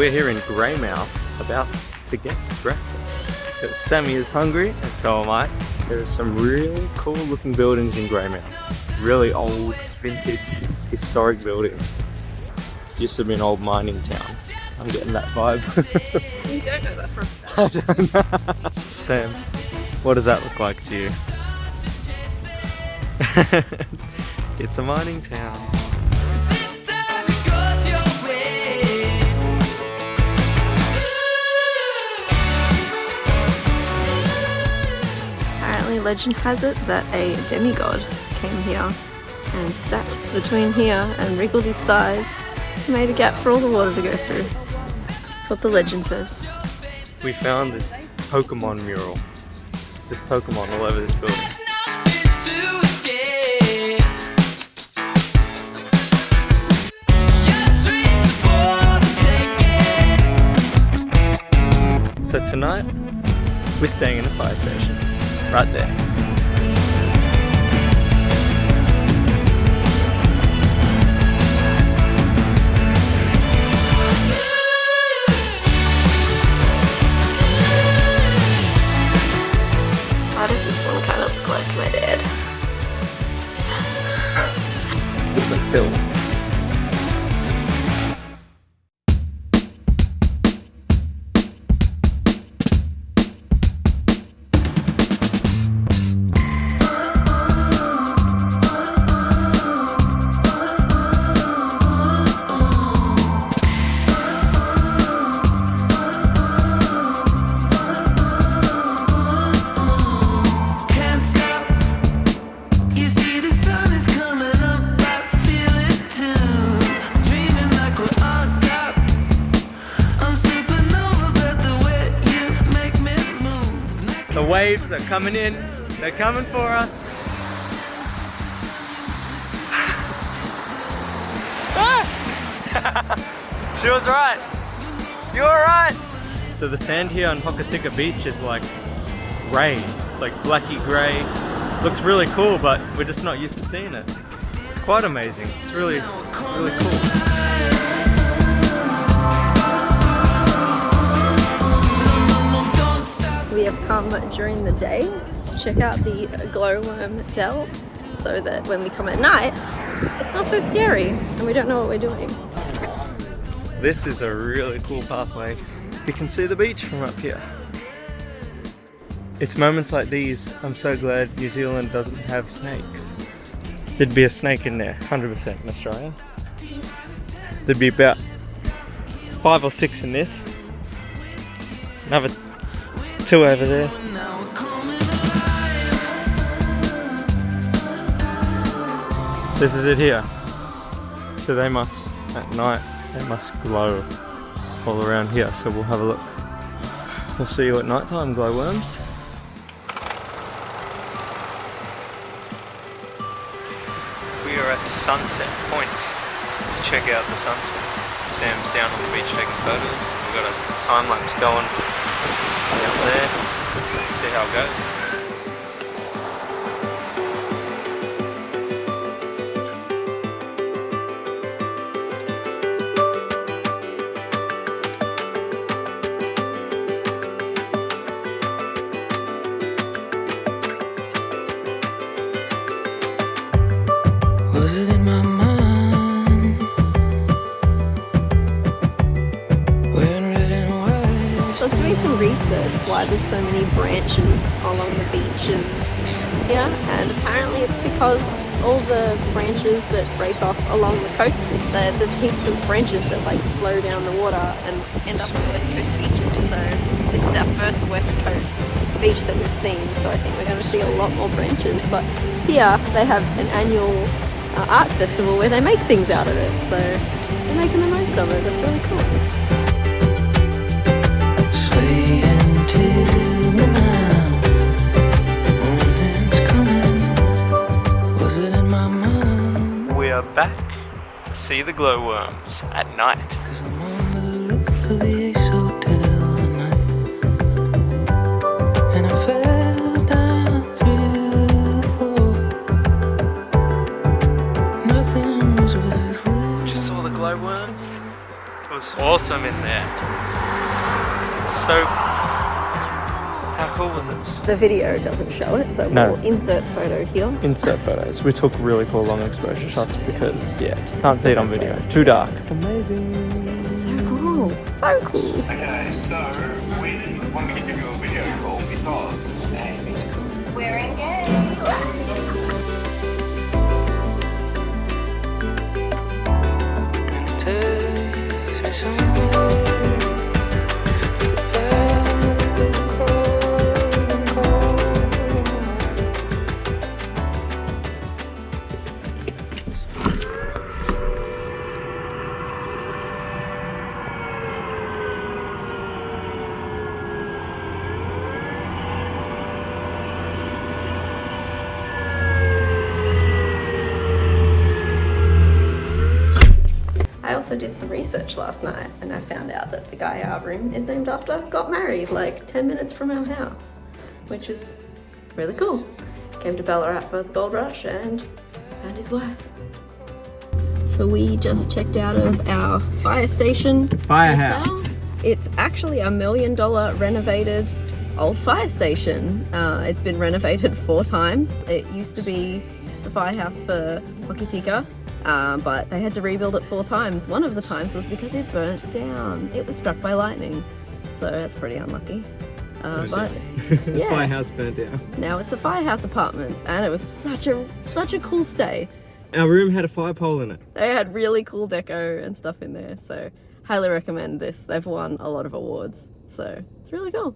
we're here in Greymouth about to get breakfast. Because Sammy is hungry and so am I. There are some really cool looking buildings in Greymouth. Really old, vintage, historic building. It used to be an old mining town. I'm getting that vibe. You don't know that for a fact. I don't know. Sam, what does that look like to you? It's a mining town. Apparently legend has it that a demigod came here and sat between here and wriggled his thighs and made a gap for all the water to go through. That's what the legend says. We found this Pokemon mural. There's Pokemon all over this building. So tonight, we're staying in a fire station, right there. Why does this one kind of look like my dad? Looks like Phil. The waves are coming in, they're coming for us. She was right. You were right. So the sand here on Hokitika Beach is like grey. It's like blacky grey. Looks really cool, but we're just not used to seeing it. It's quite amazing. It's really, really cool. We have come during the day to check out the Glow Worm Dell so that when we come at night, it's not so scary and we don't know what we're doing. This is a really cool pathway. You can see the beach from up here. It's moments like these I'm so glad New Zealand doesn't have snakes. There'd be a snake in there, 100% in Australia. There'd be about 5 or 6 in this. Another 2 over there. This is it here. So they must, at night, they must glow all around here. So we'll have a look. We'll see you at night time, glowworms. We are at Sunset Point to check out the sunset. Sam's down on the beach taking photos. We've got a time lapse going down there. Let's see how it goes. Was it in my mind? Wearing red and white. I was doing some research why there's so many branches along the beaches here, and apparently it's because all the branches that break off along the coast, there's heaps of branches that like flow down the water and end up on West Coast beaches. So this is our first West Coast beach that we've seen, so I think we're going to see a lot more branches. But here they have an annual arts festival where they make things out of it, so they're making the most of it. That's really cool. Swaying to me now. Morning's coming. Was it in my mind? We are back to see the glowworms at night. 'Cause I'm on the roof of the Ace Hotel tonight, and I fell down through the floor. Nothing was worth living. Just saw the glowworms. It was awesome in there. So, how cool was it? The video doesn't show it, so No. we'll insert photo here. Insert photos. We took really cool long exposure shots because, yeah, can't see it on the video. best way. Too dark. Amazing. So cool. So cool. Okay, so we wanted to give you a video call because We're engaged. I also did some research last night and I found out that the guy our room is named after got married like 10 minutes from our house, which is really cool. Came to Ballarat for the gold rush and found his wife. So we just checked out of our fire station. Firehouse. It's actually a $1 million renovated old fire station. It's been renovated 4 times. It used to be the firehouse for Hokitika. But they had to rebuild it 4 times. One of the times was because it burnt down. It was struck by lightning. So that's pretty unlucky. But yeah, Firehouse burnt down. now it's a firehouse apartment and it was such a cool stay. Our room had a fire pole in it. They had really cool deco and stuff in there. So highly recommend this. They've won a lot of awards. So it's really cool.